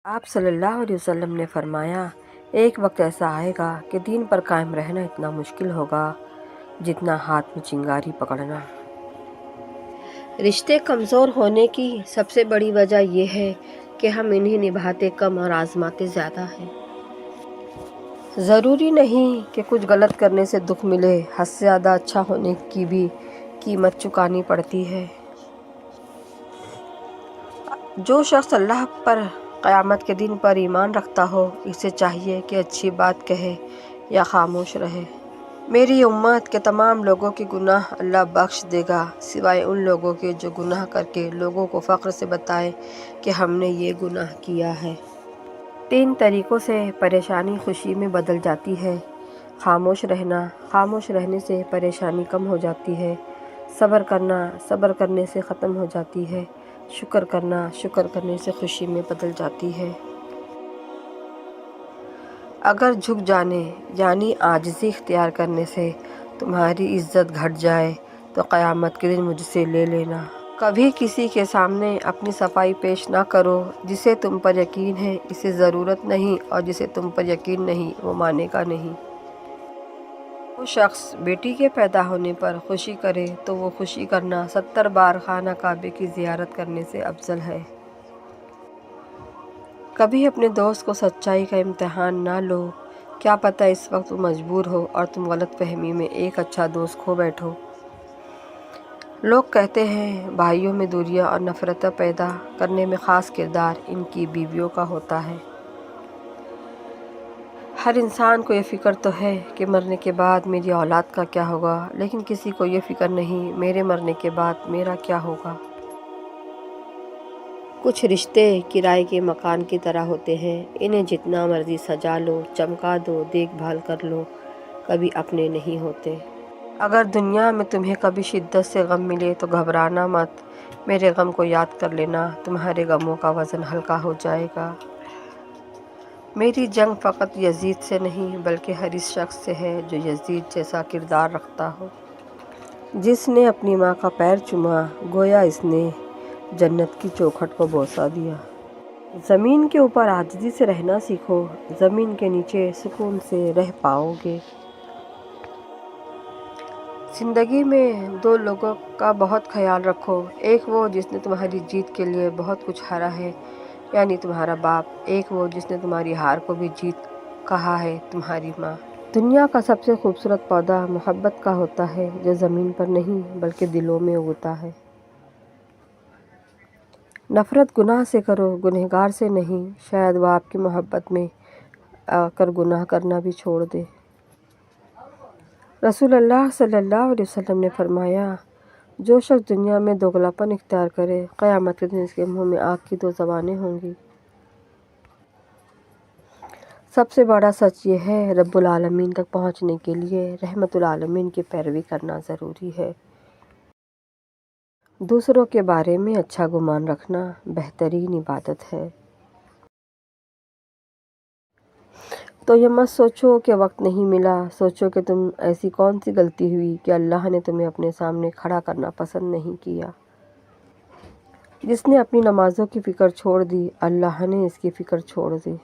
آپ صلی اللہ علیہ وسلم نے فرمایا، ایک وقت ایسا آئے گا کہ دین پر قائم رہنا اتنا مشکل ہوگا جتنا ہاتھ میں چنگاری پکڑنا۔ رشتے کمزور ہونے کی سب سے بڑی وجہ یہ ہے کہ ہم انہیں نبھاتے کم اور آزماتے زیادہ ہیں۔ ضروری نہیں کہ کچھ غلط کرنے سے دکھ ملے، حد سے زیادہ اچھا ہونے کی بھی قیمت چکانی پڑتی ہے۔ جو شخص اللہ پر قیامت کے دن پر ایمان رکھتا ہو، اسے چاہیے کہ اچھی بات کہے یا خاموش رہے۔ میری امت کے تمام لوگوں کے گناہ اللہ بخش دے گا، سوائے ان لوگوں کے جو گناہ کر کے لوگوں کو فخر سے بتائیں کہ ہم نے یہ گناہ کیا ہے۔ 3 طریقوں سے پریشانی خوشی میں بدل جاتی ہے۔ خاموش رہنا، خاموش رہنے سے پریشانی کم ہو جاتی ہے۔ صبر کرنا، صبر کرنے سے ختم ہو جاتی ہے۔ شکر کرنا، شکر کرنے سے خوشی میں بدل جاتی ہے۔ اگر جھک جانے یعنی عاجزی اختیار کرنے سے تمہاری عزت گھٹ جائے تو قیامت کے دن مجھ سے لے لینا۔ کبھی کسی کے سامنے اپنی صفائی پیش نہ کرو، جسے تم پر یقین ہے اسے ضرورت نہیں، اور جسے تم پر یقین نہیں وہ مانے گا نہیں۔ وہ شخص بیٹی کے پیدا ہونے پر خوشی کرے تو وہ خوشی کرنا 70 بار خانہ کعبہ کی زیارت کرنے سے افضل ہے۔ کبھی اپنے دوست کو سچائی کا امتحان نہ لو، کیا پتہ اس وقت وہ مجبور ہو اور تم غلط فہمی میں ایک اچھا دوست کھو بیٹھو۔ لوگ کہتے ہیں بھائیوں میں دوریاں اور نفرتیں پیدا کرنے میں خاص کردار ان کی بیویوں کا ہوتا ہے۔ ہر انسان کو یہ فکر تو ہے کہ مرنے کے بعد میری اولاد کا کیا ہوگا، لیکن کسی کو یہ فکر نہیں میرے مرنے کے بعد میرا کیا ہوگا۔ کچھ رشتے کرائے کے مکان کی طرح ہوتے ہیں، انہیں جتنا مرضی سجا لو، چمکا دو، دیکھ بھال کر لو، کبھی اپنے نہیں ہوتے۔ اگر دنیا میں تمہیں کبھی شدت سے غم ملے تو گھبرانا مت، میرے غم کو یاد کر لینا، تمہارے غموں کا وزن ہلکا ہو جائے گا۔ میری جنگ فقط یزید سے نہیں بلکہ ہر اس شخص سے ہے جو یزید جیسا کردار رکھتا ہو۔ جس نے اپنی ماں کا پیر چوما، گویا اس نے جنت کی چوکھٹ کو بوسہ دیا۔ زمین کے اوپر عاجزی سے رہنا سیکھو، زمین کے نیچے سکون سے رہ پاؤ گے۔ زندگی میں 2 لوگوں کا بہت خیال رکھو، ایک وہ جس نے تمہاری جیت کے لیے بہت کچھ ہارا ہے یعنی تمہارا باپ، ایک وہ جس نے تمہاری ہار کو بھی جیت کہا ہے تمہاری ماں۔ دنیا کا سب سے خوبصورت پودا محبت کا ہوتا ہے جو زمین پر نہیں بلکہ دلوں میں اگتا ہے۔ نفرت گناہ سے کرو، گنہگار سے نہیں، شاید وہ آپ کی محبت میں آ کر گناہ کرنا بھی چھوڑ دے۔ رسول اللہ صلی اللہ علیہ وسلم نے فرمایا، جو شخص دنیا میں دوگلاپن اختیار کرے، قیامت کے دن اس کے منہ میں آگ کی 2 زبانیں ہوں گی۔ سب سے بڑا سچ یہ ہے، رب العالمین تک پہنچنے کے لیے رحمت العالمین کی پیروی کرنا ضروری ہے۔ دوسروں کے بارے میں اچھا گمان رکھنا بہترین عبادت ہے۔ تو یہ مت سوچو کہ وقت نہیں ملا، سوچو کہ تم ایسی کون سی غلطی ہوئی کہ اللہ نے تمہیں اپنے سامنے کھڑا کرنا پسند نہیں کیا۔ جس نے اپنی نمازوں کی فکر چھوڑ دی، اللہ نے اس کی فکر چھوڑ دی۔